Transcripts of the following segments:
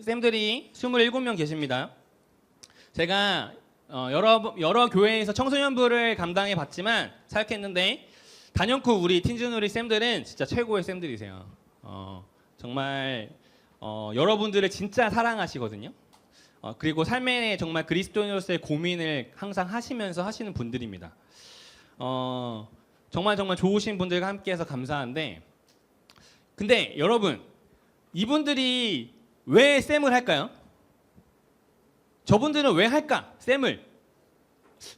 쌤들이 27명 계십니다. 제가 여러 교회에서 청소년부를 감당해 봤지만 사역했는데 단연코 우리 틴즈누리 쌤들은 진짜 최고의 쌤들이세요. 정말 여러분들을 진짜 사랑하시거든요. 그리고 삶에 정말 그리스도인으로서의 고민을 항상 하시면서 하시는 분들입니다. 정말 좋으신 분들과 함께해서 감사한데, 근데 여러분, 이분들이 왜 쌤을 할까요? 저분들은 왜 할까? 쌤을.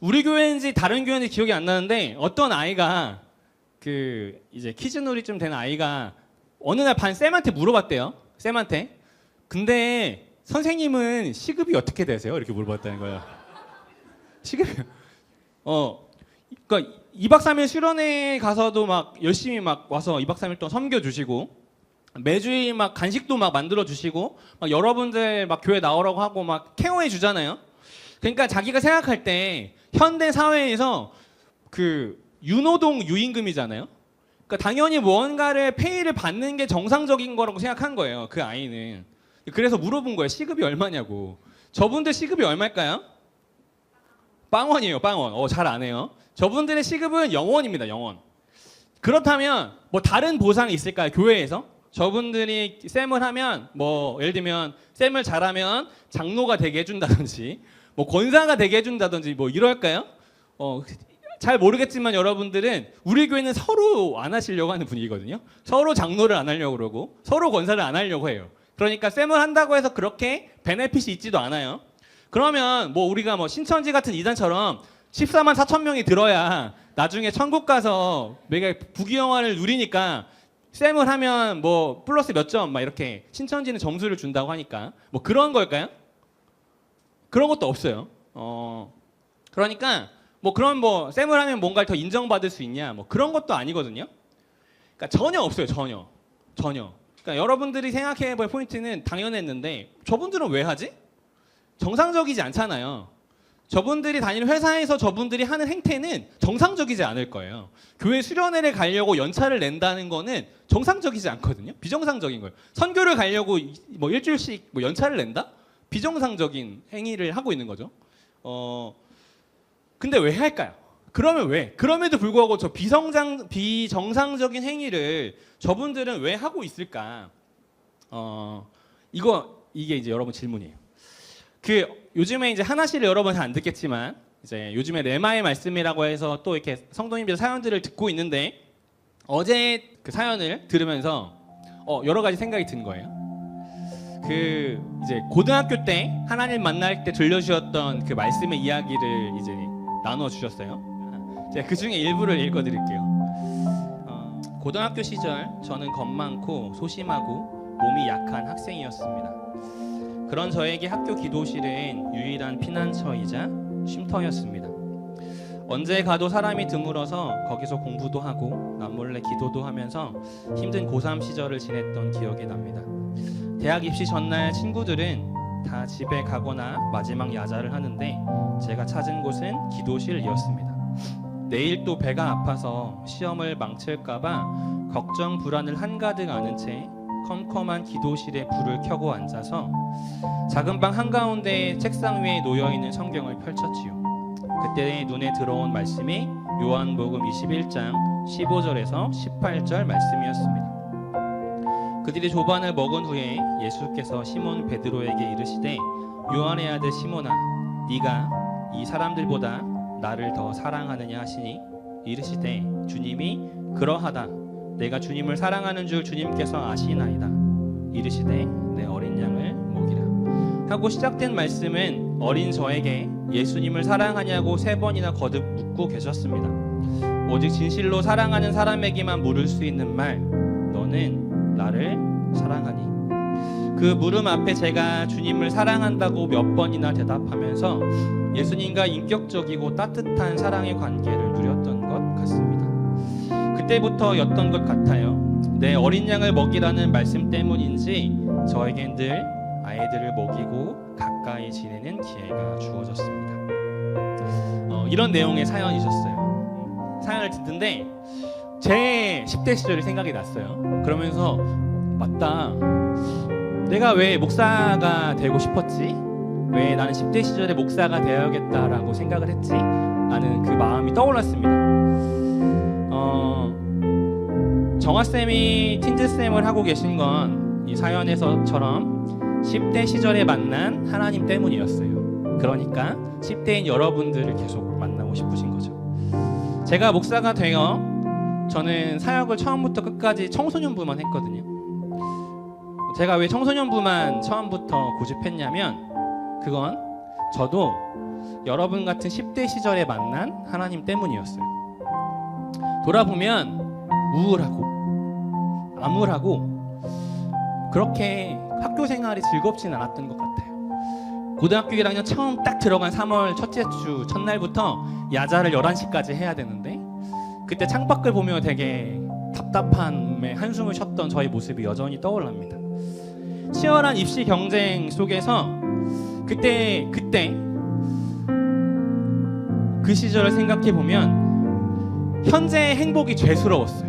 우리 교회인지 다른 교회인지 기억이 안 나는데 어떤 아이가 이제 키즈놀이쯤 된 아이가 어느 날 반 쌤한테 물어봤대요. 쌤한테. 근데 선생님은 시급이 어떻게 되세요? 이렇게 물어봤다는 거예요. 시급이 그러니까 2박 3일 수련회 가서도 막 열심히 막 와서 2박 3일 동안 섬겨 주시고 매주일 막 간식도 막 만들어 주시고 막 여러분들 막 교회 나오라고 하고 막 케어해 주잖아요. 그러니까 자기가 생각할 때 현대 사회에서 유노동 유임금이잖아요. 그러니까 당연히 뭔가를 페이를 받는 게 정상적인 거라고 생각한 거예요. 그 아이는. 그래서 물어본 거예요. 시급이 얼마냐고. 저분들 시급이 얼마일까요? 빵원이에요. 빵원. 잘 아네요. 저분들의 시급은 영원입니다. 영원. 그렇다면 뭐 다른 보상이 있을까요? 교회에서? 저분들이 쌤을 하면 뭐 예를 들면 쌤을 잘하면 장로가 되게 해준다든지 뭐 권사가 되게 해준다든지 뭐 이럴까요? 잘 모르겠지만 여러분들은 우리 교회는 서로 안 하시려고 하는 분위기거든요. 서로 장로를 안 하려고 그러고 서로 권사를 안 하려고 해요. 그러니까 쌤을 한다고 해서 그렇게 베네핏이 있지도 않아요. 그러면 뭐 우리가 뭐 신천지 같은 이단처럼 14만 4천 명이 들어야 나중에 천국 가서 내가 부귀영화를 누리니까 쌤을 하면 뭐 플러스 몇 점 막 이렇게 신천지는 점수를 준다고 하니까 뭐 그런 걸까요? 그런 것도 없어요. 그러니까 뭐 그런 뭐 쌤을 하면 뭔가를 더 인정받을 수 있냐 뭐 그런 것도 아니거든요. 그러니까 전혀 없어요. 전혀. 그러니까 여러분들이 생각해볼 포인트는 당연했는데 저분들은 왜 하지? 정상적이지 않잖아요. 저분들이 다니는 회사에서 저분들이 하는 행태는 정상적이지 않을 거예요. 교회 수련회를 가려고 연차를 낸다는 거는 정상적이지 않거든요. 비정상적인 거예요. 선교를 가려고 뭐 일주일씩 뭐 연차를 낸다? 비정상적인 행위를 하고 있는 거죠. 근데 왜 할까요? 그러면 왜? 그럼에도 불구하고 저 비정상적인 행위를 저분들은 왜 하고 있을까? 이게 이제 여러분 질문이에요. 요즘에 이제 하나씩을 여러분 잘 안 듣겠지만 이제 요즘에 레마의 말씀이라고 해서 또 이렇게 성도님들 사연들을 듣고 있는데 어제 그 사연을 들으면서 여러 가지 생각이 든 거예요. 이제 고등학교 때 하나님 만날 때 들려주셨던 그 말씀의 이야기를 이제 나눠 주셨어요. 제가 그 중에 일부를 읽어드릴게요. 고등학교 시절 저는 겁 많고 소심하고 몸이 약한 학생이었습니다. 그런 저에게 학교 기도실은 유일한 피난처이자 쉼터였습니다. 언제 가도 사람이 드물어서 거기서 공부도 하고 남몰래 기도도 하면서 힘든 고3 시절을 지냈던 기억이 납니다. 대학 입시 전날 친구들은 다 집에 가거나 마지막 야자를 하는데 제가 찾은 곳은 기도실이었습니다. 내일 또 배가 아파서 시험을 망칠까봐 걱정 불안을 한가득 안은 채 컴컴한 기도실에 불을 켜고 앉아서 작은 방 한가운데 책상 위에 놓여있는 성경을 펼쳤지요. 그때 눈에 들어온 말씀이 요한복음 21장 15절에서 18절 말씀이었습니다. 그들이 조반을 먹은 후에 예수께서 시몬 베드로에게 이르시되 요한의 아들 시몬아 네가 이 사람들보다 나를 더 사랑하느냐 하시니 이르시되 주님이 그러하다 내가 주님을 사랑하는 줄 주님께서 아시나이다. 이르시되 내 어린 양을 먹이라 하고 시작된 말씀은 어린 저에게 예수님을 사랑하냐고 3번이나 거듭 묻고 계셨습니다. 오직 진실로 사랑하는 사람에게만 물을 수 있는 말 너는 나를 사랑하니 그 물음 앞에 제가 주님을 사랑한다고 몇 번이나 대답하면서 예수님과 인격적이고 따뜻한 사랑의 관계를 누렸던 것 같습니다. 그때부터였던 것 같아요. 내 어린 양을 먹이라는 말씀 때문인지 저에겐 늘 아이들을 먹이고 가까이 지내는 기회가 주어졌습니다. 이런 내용의 사연이셨어요. 사연을 듣는데 제 10대 시절이 생각이 났어요. 그러면서 맞다. 내가 왜 목사가 되고 싶었지? 왜 나는 10대 시절에 목사가 되어야겠다라고 생각을 했지? 라는 그 마음이 떠올랐습니다. 정화쌤이 틴즈쌤을 하고 계신 건 이 사연에서처럼 10대 시절에 만난 하나님 때문이었어요. 그러니까 10대인 여러분들을 계속 만나고 싶으신 거죠. 제가 목사가 되어 저는 사역을 처음부터 끝까지 청소년부만 했거든요. 제가 왜 청소년부만 처음부터 고집했냐면 그건 저도 여러분 같은 10대 시절에 만난 하나님 때문이었어요. 돌아보면 우울하고 암울하고 그렇게 학교 생활이 즐겁진 않았던 것 같아요. 고등학교 1학년 처음 딱 들어간 3월 첫째 주 첫날부터 야자를 11시까지 해야 되는데 그때 창밖을 보며 되게 답답함에 한숨을 쉬었던 저의 모습이 여전히 떠올랍니다. 치열한 입시 경쟁 속에서 그때 그 시절을 생각해 보면 현재의 행복이 죄스러웠어요.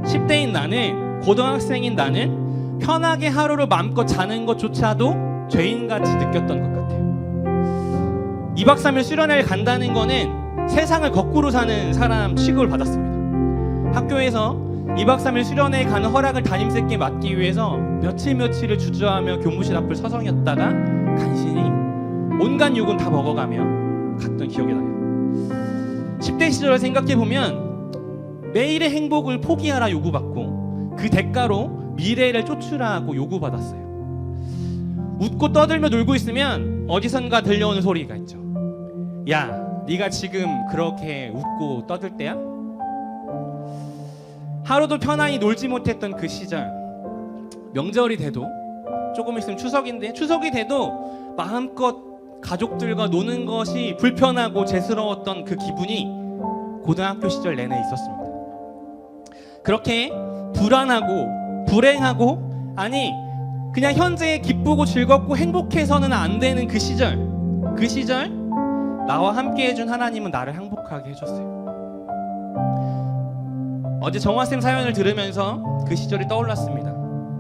10대인 나는, 고등학생인 나는 편하게 하루를 마음껏 자는 것조차도 죄인같이 느꼈던 것 같아요. 2박 3일 수련회를 간다는 거는 세상을 거꾸로 사는 사람 취급을 받았습니다. 학교에서 2박 3일 수련회에 가는 허락을 담임쌤께 맡기 위해서 며칠을 주저하며 교무실 앞을 서성였다가 간신히 온갖 욕은 다 먹어가며 갔던 기억이 나요. 10대 시절을 생각해보면 매일의 행복을 포기하라 요구받고 그 대가로 미래를 쫓으라고 요구받았어요. 웃고 떠들며 놀고 있으면 어디선가 들려오는 소리가 있죠. 야, 네가 지금 그렇게 웃고 떠들 때야? 하루도 편안히 놀지 못했던 그 시절, 명절이 돼도, 조금 있으면 추석인데 추석이 돼도 마음껏 가족들과 노는 것이 불편하고 죄스러웠던 그 기분이 고등학교 시절 내내 있었습니다. 그렇게 불안하고 불행하고, 아니 그냥 현재에 기쁘고 즐겁고 행복해서는 안 되는 그 시절 나와 함께 해준 하나님은 나를 행복하게 해줬어요. 어제 정화쌤 사연을 들으면서 그 시절이 떠올랐습니다.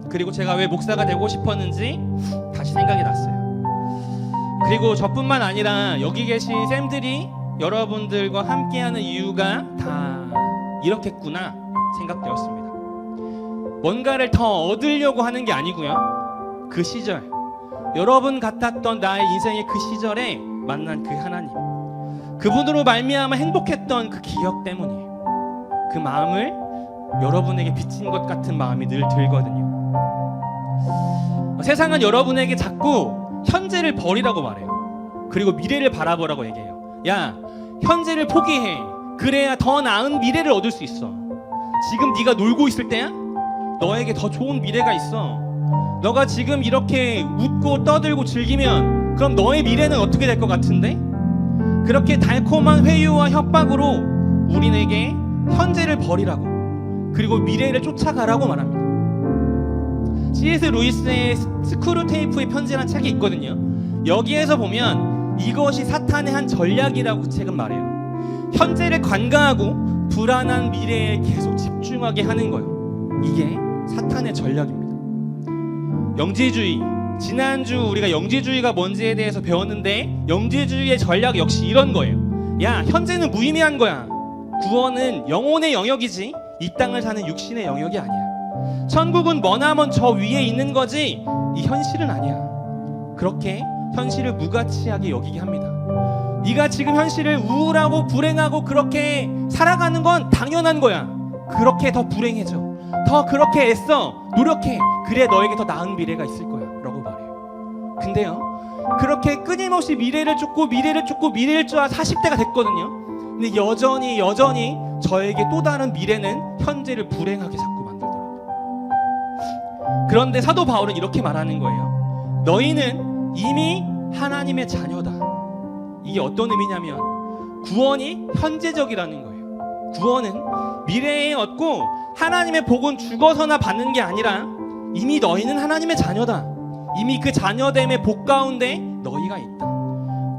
그리고 제가 왜 목사가 되고 싶었는지 다시 생각이 났어요. 그리고 저뿐만 아니라 여기 계신 쌤들이 여러분들과 함께하는 이유가 다 이렇겠구나 생각되었습니다. 뭔가를 더 얻으려고 하는 게 아니고요, 그 시절, 여러분 같았던 나의 인생의 그 시절에 만난 그 하나님, 그분으로 말미암아 행복했던 그 기억 때문이에요. 그 마음을 여러분에게 비친 것 같은 마음이 늘 들거든요. 세상은 여러분에게 자꾸 현재를 버리라고 말해요. 그리고 미래를 바라보라고 얘기해요. 야, 현재를 포기해. 그래야 더 나은 미래를 얻을 수 있어. 지금 네가 놀고 있을 때야? 너에게 더 좋은 미래가 있어. 너가 지금 이렇게 웃고 떠들고 즐기면 그럼 너의 미래는 어떻게 될 것 같은데? 그렇게 달콤한 회유와 협박으로 우리에게 현재를 버리라고, 그리고 미래를 쫓아가라고 말합니다. C.S. 루이스의 스크루테이프의 편지라는 책이 있거든요. 여기에서 보면 이것이 사탄의 한 전략이라고 그 책은 말해요. 현재를 관가하고 불안한 미래에 계속 집중하게 하는 거예요. 이게 사탄의 전략입니다. 영지주의, 지난주 우리가 영지주의가 뭔지에 대해서 배웠는데 영지주의의 전략 역시 이런 거예요. 야, 현재는 무의미한 거야. 구원은 영혼의 영역이지 이 땅을 사는 육신의 영역이 아니야. 천국은 머나먼 저 위에 있는 거지 이 현실은 아니야. 그렇게 현실을 무가치하게 여기게 합니다. 네가 지금 현실을 우울하고 불행하고 그렇게 살아가는 건 당연한 거야. 그렇게 더 불행해져. 더 그렇게 애써 노력해. 그래 너에게 더 나은 미래가 있을 거야 라고 말해요. 근데요, 그렇게 끊임없이 미래를 쫓고 쫓아 40대가 됐거든요. 근데 여전히 저에게 또 다른 미래는 현재를 불행하게 자꾸 만들더라고요. 그런데 사도 바울은 이렇게 말하는 거예요. 너희는 이미 하나님의 자녀다. 이게 어떤 의미냐면 구원이 현재적이라는 거예요. 구원은 미래에 얻고 하나님의 복은 죽어서나 받는 게 아니라 이미 너희는 하나님의 자녀다. 이미 그 자녀됨의 복 가운데 너희가 있다.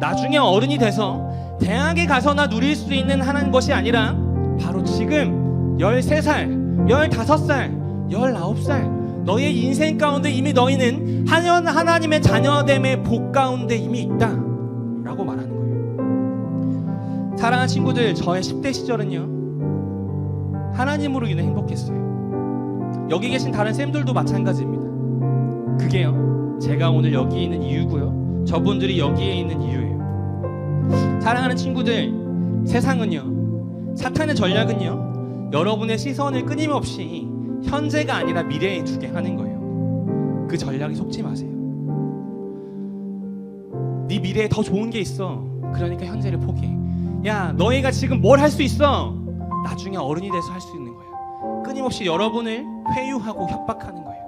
나중에 어른이 돼서 대학에 가서나 누릴 수 있는 하는 것이 아니라 바로 지금 13살, 15살, 19살 너의 인생 가운데 이미 너희는 하나님의 자녀됨의 복 가운데 이미 있다 라고 말하는 거예요. 사랑하는 친구들, 저의 10대 시절은요 하나님으로 인해 행복했어요. 여기 계신 다른 쌤들도 마찬가지입니다. 그게요 제가 오늘 여기 있는 이유고요, 저분들이 여기에 있는 이유예요. 사랑하는 친구들, 세상은요, 사탄의 전략은요, 여러분의 시선을 끊임없이 현재가 아니라 미래에 두게 하는 거예요. 그 전략에 속지 마세요. 네 미래에 더 좋은 게 있어. 그러니까 현재를 포기해. 야, 너희가 지금 뭘 할 수 있어? 나중에 어른이 돼서 할 수 있는 거야. 끊임없이 여러분을 회유하고 협박하는 거예요.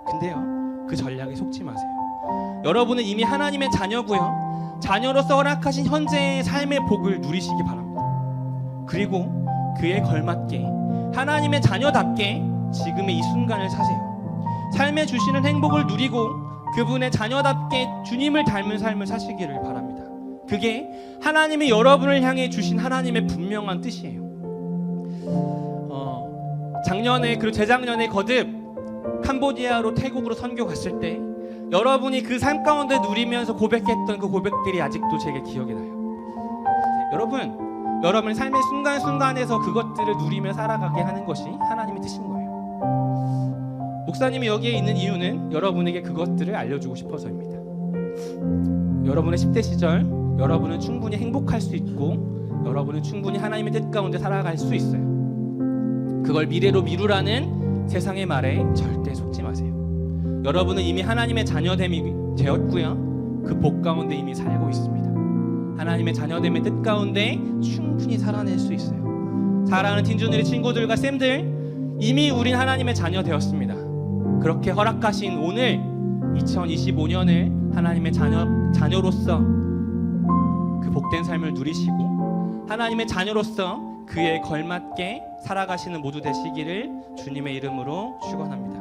근데요, 그 전략에 속지 마세요. 여러분은 이미 하나님의 자녀고요, 자녀로서 허락하신 현재의 삶의 복을 누리시기 바랍니다. 그리고 그에 걸맞게 하나님의 자녀답게 지금의 이 순간을 사세요. 삶에 주시는 행복을 누리고 그분의 자녀답게 주님을 닮은 삶을 사시기를 바랍니다. 그게 하나님이 여러분을 향해 주신 하나님의 분명한 뜻이에요. 작년에 그리고 재작년에 거듭 캄보디아로 태국으로 선교 갔을 때 여러분이 그 삶 가운데 누리면서 고백했던 그 고백들이 아직도 제게 기억이 나요. 여러분의 삶의 순간순간에서 그것들을 누리며 살아가게 하는 것이 하나님의 뜻인 거예요. 목사님이 여기에 있는 이유는 여러분에게 그것들을 알려주고 싶어서입니다. 여러분의 10대 시절, 여러분은 충분히 행복할 수 있고 여러분은 충분히 하나님의 뜻 가운데 살아갈 수 있어요. 그걸 미래로 미루라는 세상의 말에 절대 속지 마세요. 여러분은 이미 하나님의 자녀됨이 되었고요, 그 복 가운데 이미 살고 있습니다. 하나님의 자녀됨의 뜻 가운데 충분히 살아낼 수 있어요. 사랑하는 팀주누리 친구들과 쌤들, 이미 우린 하나님의 자녀 되었습니다. 그렇게 허락하신 오늘 2025년을 하나님의 자녀로서 그 복된 삶을 누리시고 하나님의 자녀로서 그에 걸맞게 살아가시는 모두 되시기를 주님의 이름으로 축원합니다.